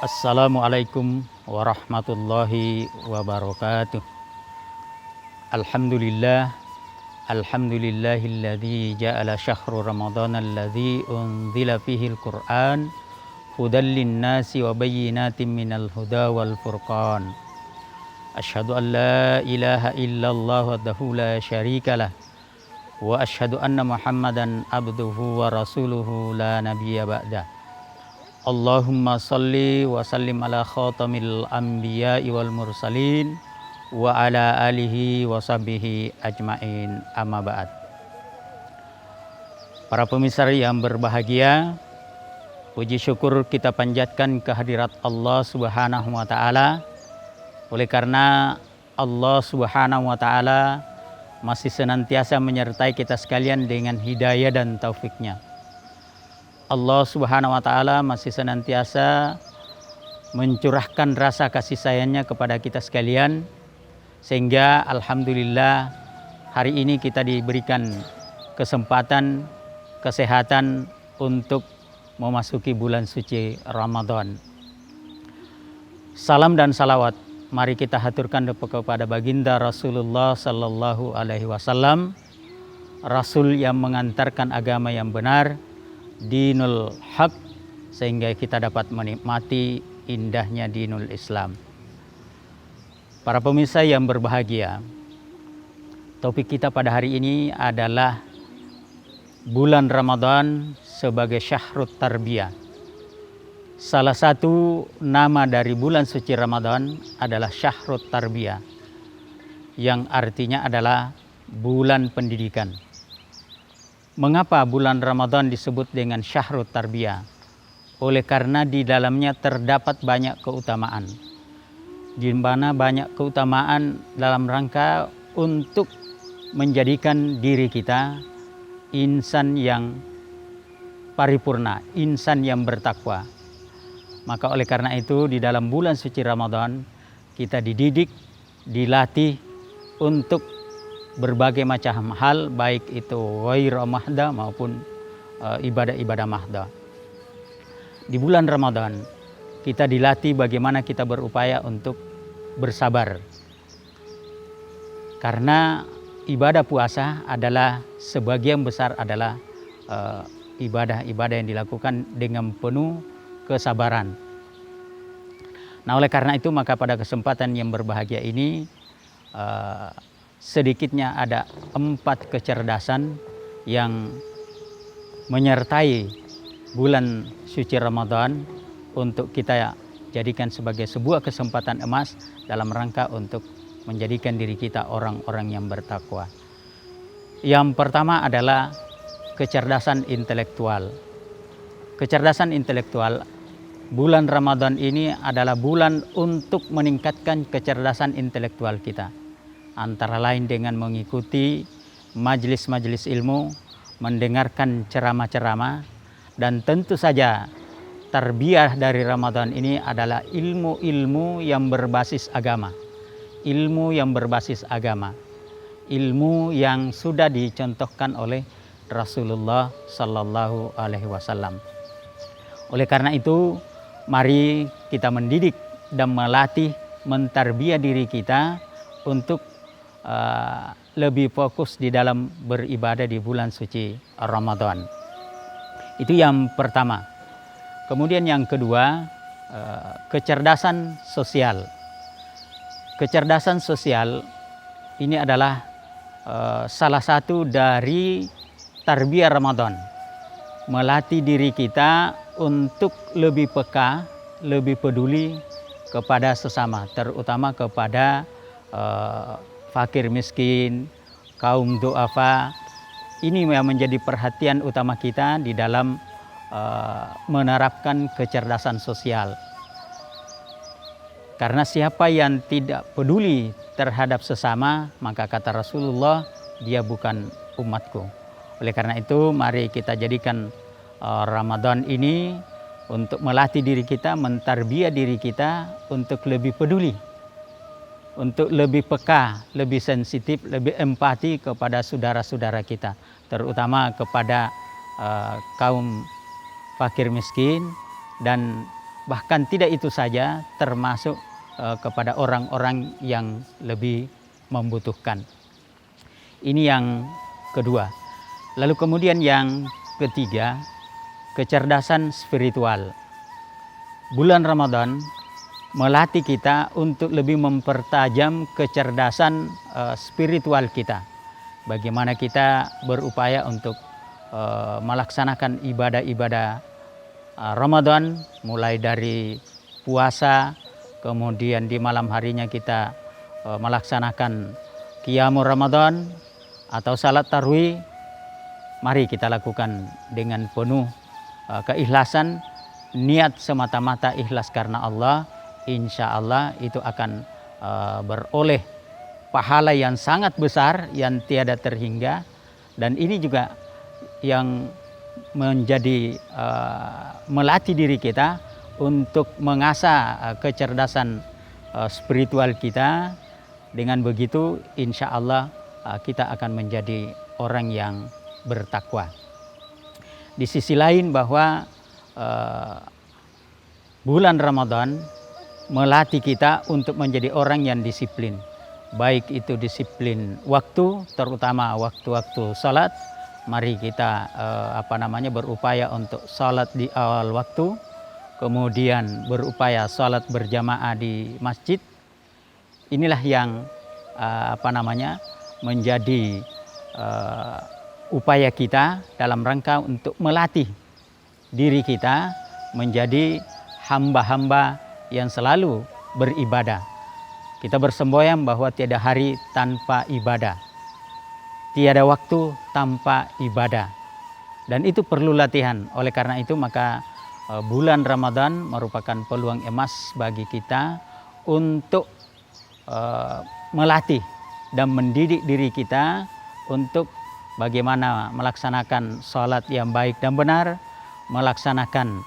Assalamualaikum warahmatullahi wabarakatuh. Alhamdulillah, alhamdulillahilladzi ja'ala syahru ramadhana alladzi unzila fihi al-Qur'an hudan lin-nasi wa bayyinatin minal huda wal furqan. Asyhadu an la ilaha illallah wahdahu la syarikalah wa asyhadu anna Muhammadan abduhu wa rasuluhu la nabiyya ba'dah. Allahumma salli wa sallim ala khatamil anbiya'i wal mursalin wa ala alihi wa sahbihi ajmain, amma ba'd. Para pemirsa yang berbahagia, puji syukur kita panjatkan kehadirat Allah Subhanahu wa taala. Oleh karena Allah Subhanahu wa taala masih senantiasa menyertai kita sekalian dengan hidayah dan taufiknya. Allah Subhanahu wa taala masih senantiasa mencurahkan rasa kasih sayangnya kepada kita sekalian, sehingga alhamdulillah hari ini kita diberikan kesempatan, kesehatan untuk memasuki bulan suci Ramadan. Salam dan salawat mari kita haturkan kepada baginda Rasulullah sallallahu alaihi wasallam, Rasul yang mengantarkan agama yang benar, dinul haq, sehingga kita dapat menikmati indahnya dinul Islam. Para pemirsa yang berbahagia, topik kita pada hari ini adalah bulan Ramadan sebagai syahrut tarbiyah. Salah satu nama dari bulan suci Ramadan adalah syahrut tarbiyah, yang artinya adalah bulan pendidikan. Mengapa bulan Ramadan disebut dengan syahrut tarbiyah? Oleh karena di dalamnya terdapat banyak keutamaan. Di mana banyak keutamaan dalam rangka untuk menjadikan diri kita insan yang paripurna, insan yang bertakwa. Maka oleh karena itu di dalam bulan suci Ramadan kita dididik, dilatih untuk berbagai macam hal, baik itu ghairu mahda maupun ibadah-ibadah mahda. Di bulan Ramadan kita dilatih bagaimana kita berupaya untuk bersabar. Karena ibadah puasa adalah sebagian besar adalah ibadah-ibadah yang dilakukan dengan penuh kesabaran. Nah, oleh karena itu maka pada kesempatan yang berbahagia ini sedikitnya ada 4 kecerdasan yang menyertai bulan suci Ramadan untuk kita jadikan sebagai sebuah kesempatan emas dalam rangka untuk menjadikan diri kita orang-orang yang bertakwa. Yang pertama adalah kecerdasan intelektual. Kecerdasan intelektual, bulan Ramadan ini adalah bulan untuk meningkatkan kecerdasan intelektual kita. Antara lain dengan mengikuti majelis-majelis ilmu, mendengarkan ceramah-ceramah, dan tentu saja tarbiyah dari Ramadan ini adalah ilmu-ilmu yang berbasis agama. Ilmu yang berbasis agama. Ilmu yang sudah dicontohkan oleh Rasulullah sallallahu alaihi wasallam. Oleh karena itu, mari kita mendidik dan melatih, mentarbiyah diri kita untuk lebih fokus di dalam beribadah di bulan suci Ramadan. Itu yang pertama. Kemudian yang kedua, kecerdasan sosial. Kecerdasan sosial ini adalah salah satu dari tarbiyah Ramadan. Melatih diri kita untuk lebih peka, lebih peduli kepada sesama, terutama kepada fakir miskin, kaum du'afa. Ini yang menjadi perhatian utama kita di dalam menerapkan kecerdasan sosial. Karena siapa yang tidak peduli terhadap sesama, maka kata Rasulullah, dia bukan umatku. Oleh karena itu, mari kita jadikan Ramadan ini untuk melatih diri kita, mentarbiyah diri kita untuk lebih peduli, untuk lebih peka, lebih sensitif, lebih empati kepada saudara-saudara kita, terutama kepada kaum fakir miskin dan bahkan tidak itu saja, termasuk kepada orang-orang yang lebih membutuhkan. Ini yang kedua. Lalu kemudian yang ketiga, kecerdasan spiritual. Bulan Ramadan melatih kita untuk lebih mempertajam kecerdasan spiritual kita. Bagaimana kita berupaya untuk melaksanakan ibadah-ibadah Ramadan, mulai dari puasa, kemudian di malam harinya kita melaksanakan qiyamul Ramadan atau salat tarawih. Mari kita lakukan dengan penuh keikhlasan, niat semata-mata ikhlas karena Allah. Insya Allah itu akan beroleh pahala yang sangat besar yang tiada terhingga. Dan ini juga yang menjadi melatih diri kita untuk mengasah kecerdasan spiritual kita. Dengan begitu insya Allah kita akan menjadi orang yang bertakwa. Di sisi lain bahwa bulan Ramadan melatih kita untuk menjadi orang yang disiplin, baik itu disiplin waktu, terutama waktu-waktu salat. Mari kita berupaya untuk salat di awal waktu, kemudian berupaya salat berjamaah di masjid. Inilah yang menjadi upaya kita dalam rangka untuk melatih diri kita menjadi hamba-hamba yang selalu beribadah. Kita bersemboyan bahwa tiada hari tanpa ibadah, tiada waktu tanpa ibadah, dan itu perlu latihan. Oleh karena itu maka bulan Ramadan merupakan peluang emas bagi kita untuk melatih dan mendidik diri kita untuk bagaimana melaksanakan sholat yang baik dan benar, melaksanakan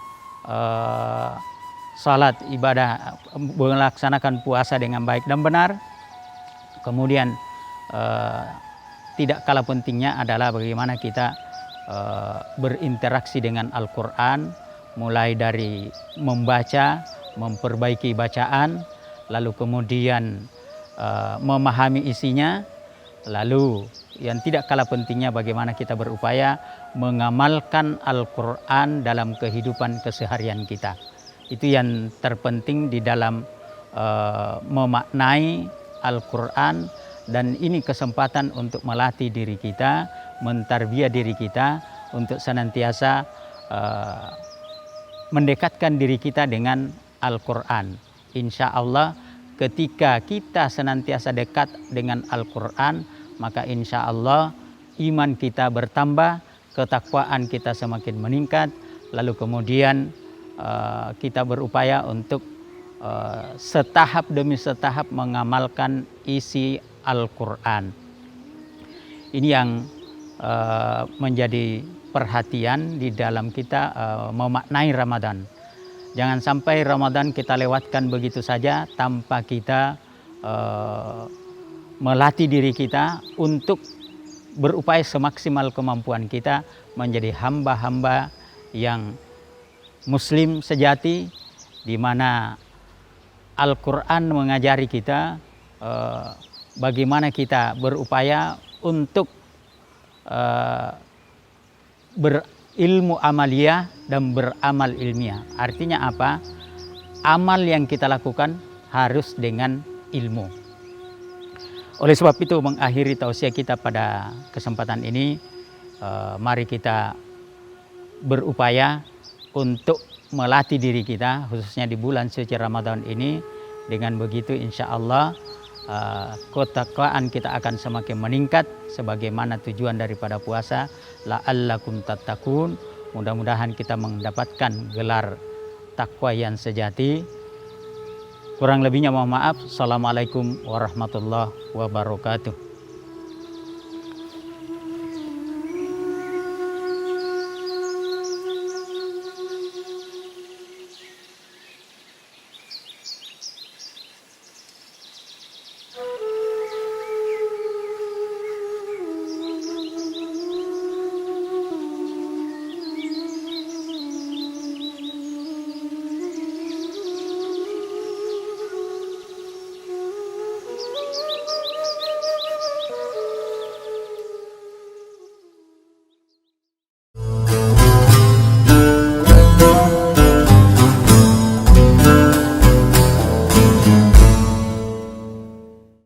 salat ibadah, melaksanakan puasa dengan baik dan benar. Kemudian tidak kalah pentingnya adalah bagaimana kita berinteraksi dengan Al-Quran, mulai dari membaca, memperbaiki bacaan, lalu kemudian memahami isinya, lalu yang tidak kalah pentingnya bagaimana kita berupaya mengamalkan Al-Quran dalam kehidupan keseharian kita. Itu yang terpenting di dalam memaknai Al-Quran, dan ini kesempatan untuk melatih diri kita, mentarbiyah diri kita untuk senantiasa mendekatkan diri kita dengan Al-Quran. Insya Allah ketika kita senantiasa dekat dengan Al-Quran, maka insya Allah iman kita bertambah, ketakwaan kita semakin meningkat, lalu kemudian kita berupaya untuk setahap demi setahap mengamalkan isi Al-Quran. Ini yang menjadi perhatian di dalam kita memaknai Ramadan. Jangan sampai Ramadan kita lewatkan begitu saja tanpa kita melatih diri kita untuk berupaya semaksimal kemampuan kita menjadi hamba-hamba yang Muslim sejati, di mana Al-Quran mengajari kita bagaimana kita berupaya untuk berilmu amaliyah dan beramal ilmiah. Artinya apa? Amal yang kita lakukan harus dengan ilmu. Oleh sebab itu mengakhiri tausiah kita pada kesempatan ini, mari kita berupaya untuk melatih diri kita khususnya di bulan suci Ramadan ini. Dengan begitu insya Allah ketakwaan kita akan semakin meningkat sebagaimana tujuan daripada puasa, la'allakum tattaqun. Mudah-mudahan kita mendapatkan gelar takwa yang sejati. Kurang lebihnya mohon maaf. Assalamualaikum warahmatullahi wabarakatuh.